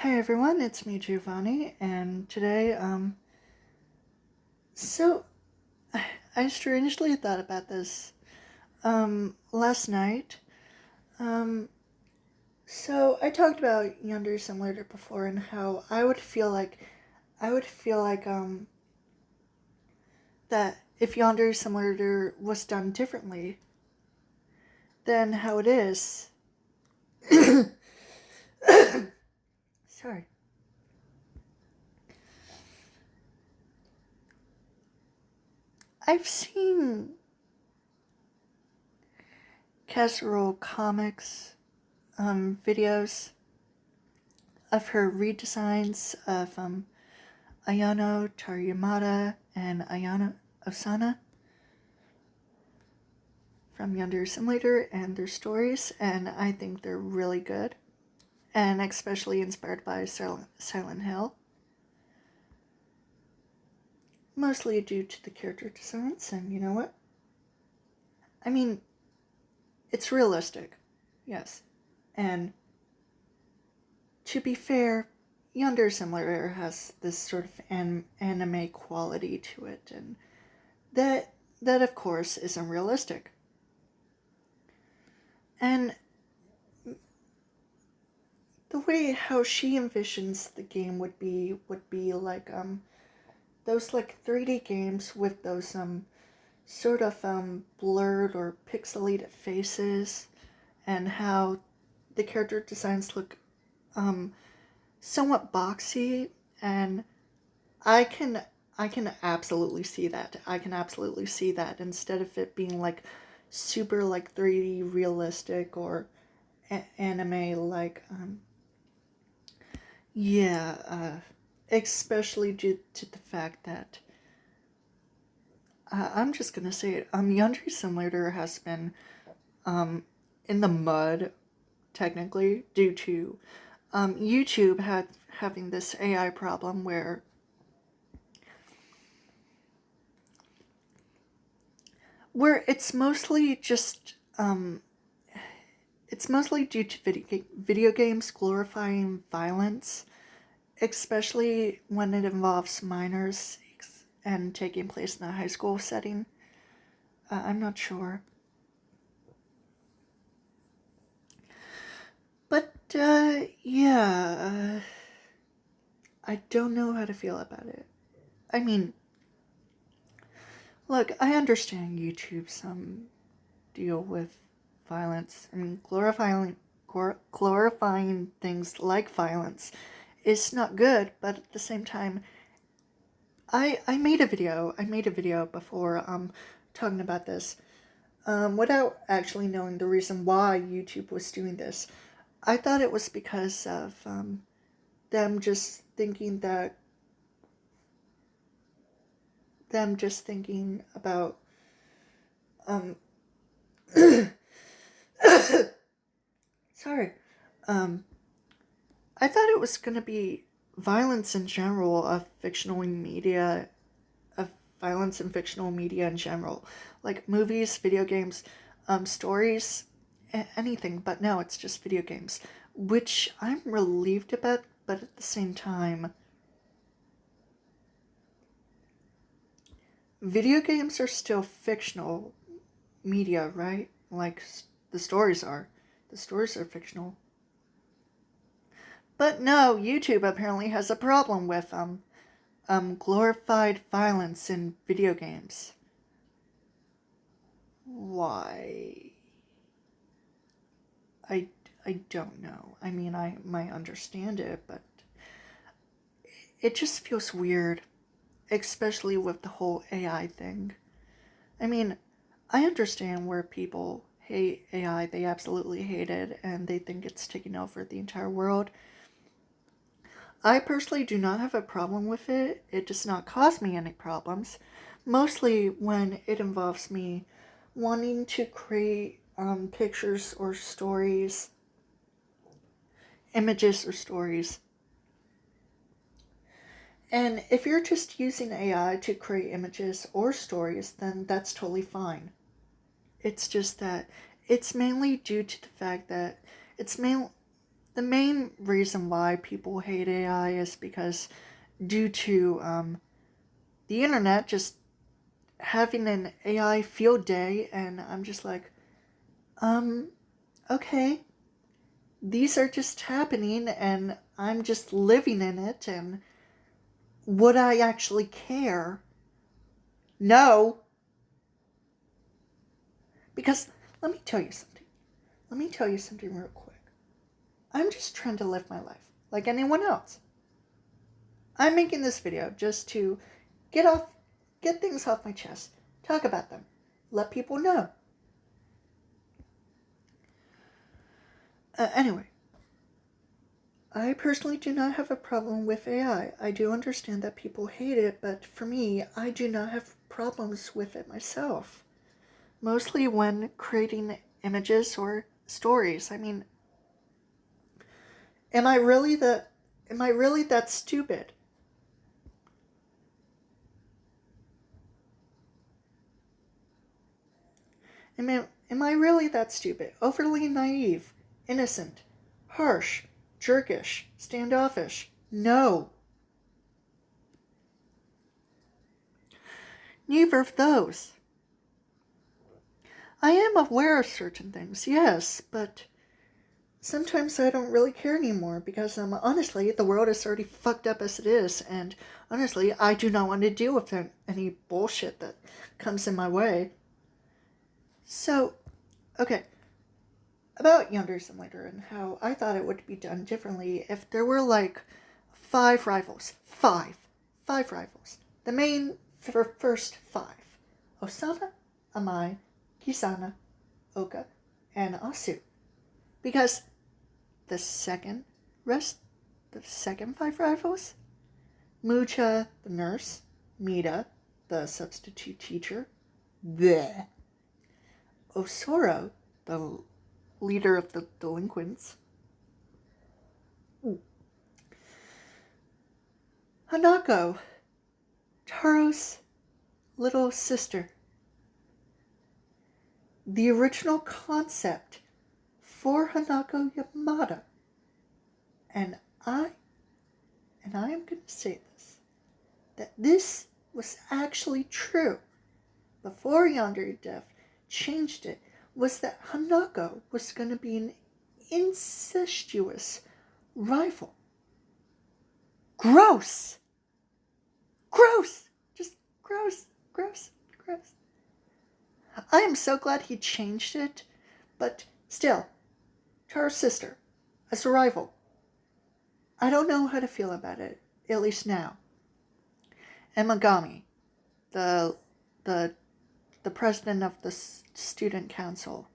Hi everyone, it's me Giovanni, and today, so I strangely thought about this, last night. Um, so I talked about Yandere Simulator before and how I would feel like, that if Yandere Simulator was done differently than how it is. Sorry. I've seen Casserole comics, videos of her redesigns of Ayano Tariyamada and Ayano Osana from Yandere Simulator and their stories, and I think they're really good, and especially inspired by Silent Hill, mostly due to the character designs. And you know what? I mean, it's realistic, yes, and to be fair, Yandere Simulator has this sort of anime quality to it, and that of course isn't realistic. And the way how she envisions the game would be like those like 3D games with those sort of blurred or pixelated faces, and how the character designs look um somewhat boxy. And I can I can absolutely see that. I can absolutely see that instead of it being like super like 3D realistic or anime like yeah, especially due to the fact that I'm just gonna say it. Yandere Simulator has been in the mud technically due to YouTube having this AI problem where it's mostly due to video games glorifying violence, especially when it involves minors and taking place in a high school setting. I'm not sure. But, yeah, I don't know how to feel about it. I mean, look, I understand YouTube's deal with violence. I mean, glorifying things like violence is not good, but at the same time, I made a video. I made a video before talking about this, without actually knowing the reason why YouTube was doing this. I thought it was because of them just thinking that them just thinking about um sorry. Um I thought it was going to be violence in general of violence in fictional media in general, like movies, video games, stories, anything. But no, it's just video games, which I'm relieved about. But at the same time, video games are still fictional media, right? Like the stories are. The stories are fictional. But no, YouTube apparently has a problem with glorified violence in video games. Why? I I don't know. I mean, I might understand it, but it just feels weird, especially with the whole AI thing. I mean, I understand where people hate AI, they absolutely hate it, and they think it's taking over the entire world. I personally do not have a problem with it. It does not cause me any problems, mostly when it involves me wanting to create pictures or stories, images or stories. And if you're just using AI to create images or stories, then that's totally fine. It's just that it's mainly due to the fact that it's main, the main reason why people hate AI is because due to the internet just having an AI field day, and I'm just like, okay, these are just happening, and I'm just living in it, and would I actually care? No. Because, let me tell you something. Let me tell you something real quick. I'm just trying to live my life, like anyone else. I'm making this video just to get things off my chest, talk about them, let people know. Anyway, I personally do not have a problem with AI. I do understand that people hate it, but for me, I do not have problems with it myself. Mostly when creating images or stories. I mean, am I really that stupid? Am I really that stupid? Overly naive, innocent, harsh, jerkish, standoffish? No. Neither of those. I am aware of certain things, yes, but sometimes I don't really care anymore because, honestly, the world is already fucked up as it is, and honestly, I do not want to deal with any bullshit that comes in my way. So, okay, about Yandere Simulator and how I thought it would be done differently if there were like 5 rivals. Five rivals. The main first 5. Osama, Amai, Kisana, Oka, and Asu. Because the second 5 rivals, Mucha, the nurse, Mida, the substitute teacher, bleh. Osoro, the leader of the delinquents, Hanako, Taro's little sister. The original concept for Hanako Yamada. And I am going to say this, that this was actually true before Yandere Dev changed it, was that Hanako was going to be an incestuous rival. Gross! Gross! Just gross, gross, gross. I am so glad he changed it, but still, Taro's sister, as a rival. I don't know how to feel about it, at least now. And Megami, the president of the student council,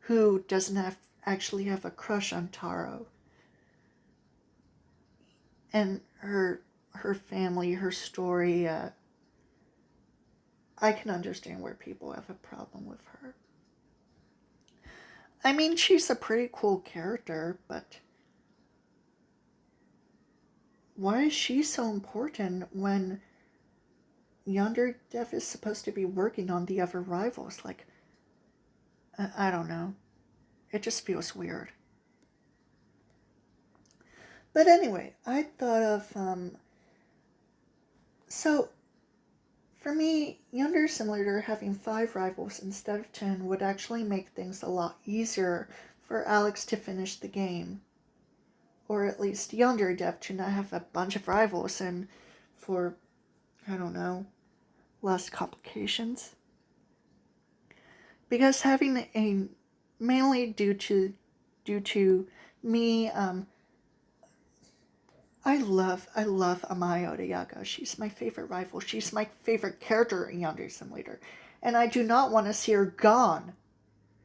who doesn't actually have a crush on Taro. And her family, her story, I can understand where people have a problem with her. I mean, she's a pretty cool character, but why is she so important when Yandere Dev is supposed to be working on the other rivals? Like, I don't know. It just feels weird. But anyway, I thought of, so, for me, Yandere Simulator having 5 rivals instead of 10 would actually make things a lot easier for Alex to finish the game. Or at least Yandere Dev to not have a bunch of rivals and for, I don't know, less complications. Because having mainly due to me, I love Amai Odayaga. She's my favorite rival. She's my favorite character in Yandere Simulator. And I do not want to see her gone.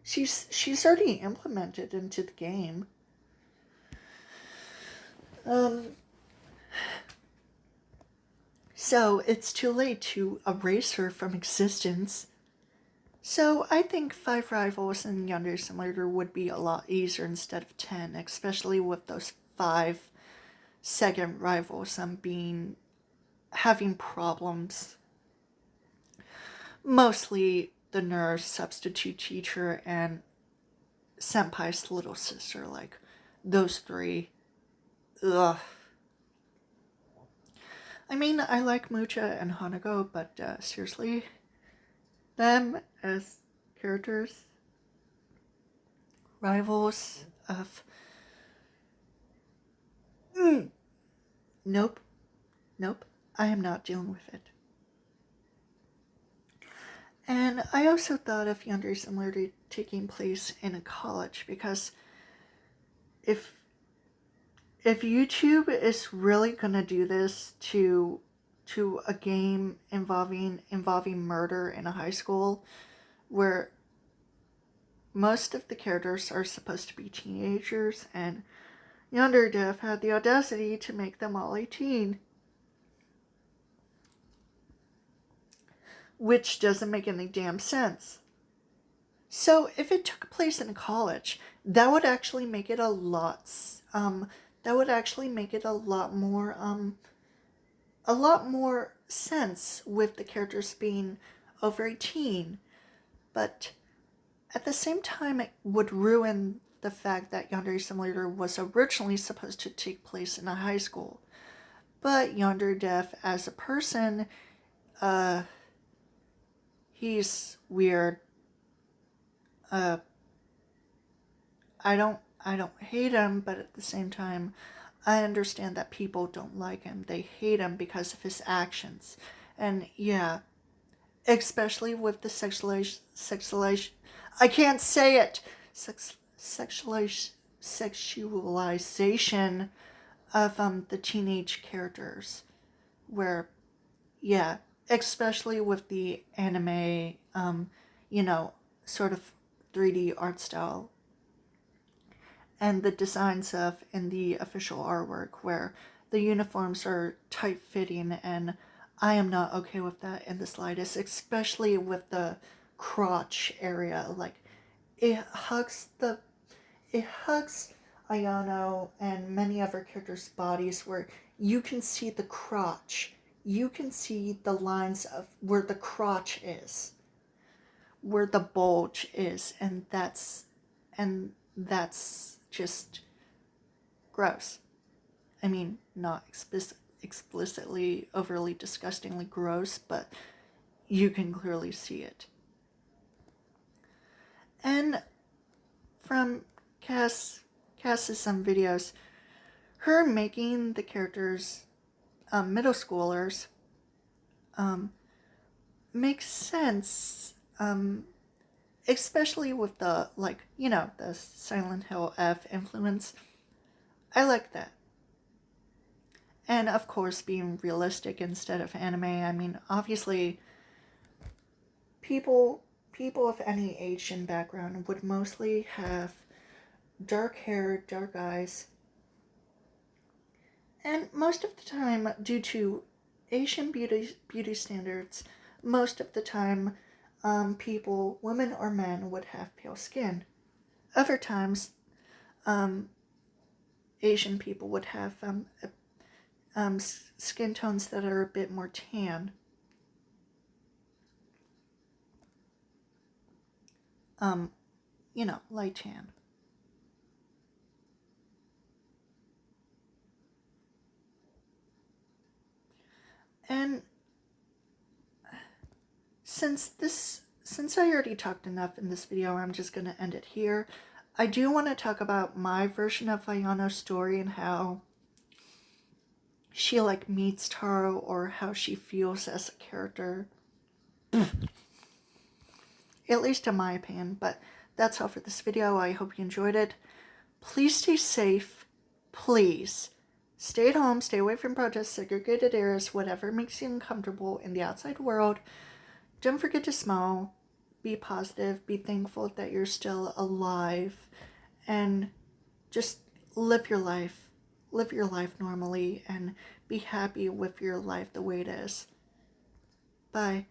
She's already implemented into the game. So it's too late to erase her from existence. So I think 5 rivals in Yandere Simulator would be a lot easier instead of 10, especially with those 5 second rivals having problems. Mostly the nurse, substitute teacher, and Senpai's little sister, like those three. Ugh. I mean, I like Mucha and Hanako, but seriously, them as characters, rivals of... Nope. Nope. I am not dealing with it. And I also thought of Yandere Simulator taking place in a college, because if YouTube is really gonna do this to a game involving murder in a high school, where most of the characters are supposed to be teenagers, and Yandere Dev had the audacity to make them all 18. Which doesn't make any damn sense. So if it took place in a college, that would actually make it a lot more sense with the characters being over 18. But at the same time, it would ruin the fact that Yandere Simulator was originally supposed to take place in a high school. But Yandere Dev, as a person, he's weird. I don't hate him, but at the same time, I understand that people don't like him. They hate him because of his actions. And yeah, especially with the sexualization, I can't say it. Sexualization of the teenage characters, where, yeah, especially with the anime, sort of 3D art style, and the designs of in the official artwork, where the uniforms are tight-fitting, and I am not okay with that in the slightest, especially with the crotch area. Like, it hugs Ayano and many other characters' bodies, where you can see the crotch. You can see the lines of where the crotch is, where the bulge is, and that's just gross. I mean, not explicitly, overly disgustingly gross, but you can clearly see it. And from Cass's some videos, her making the characters middle schoolers makes sense, especially with the, the Silent Hill F influence. I like that. And of course, being realistic instead of anime. I mean, obviously, people of any Asian background would mostly have dark hair, dark eyes, and most of the time, due to Asian beauty standards, most of the time, people, women or men, would have pale skin. Other times, Asian people would have skin tones that are a bit more tan. Light tan. And since I already talked enough in this video, I'm just going to end it here. I do want to talk about my version of Ayano's story and how she meets Taro, or how she feels as a character. At least in my opinion. But that's all for this video. I hope you enjoyed it. Please stay safe. Please. Stay at home, stay away from protests, segregated areas, whatever makes you uncomfortable in the outside world. Don't forget to smile, be positive, be thankful that you're still alive, and just live your life. Live your life normally, and be happy with your life the way it is. Bye.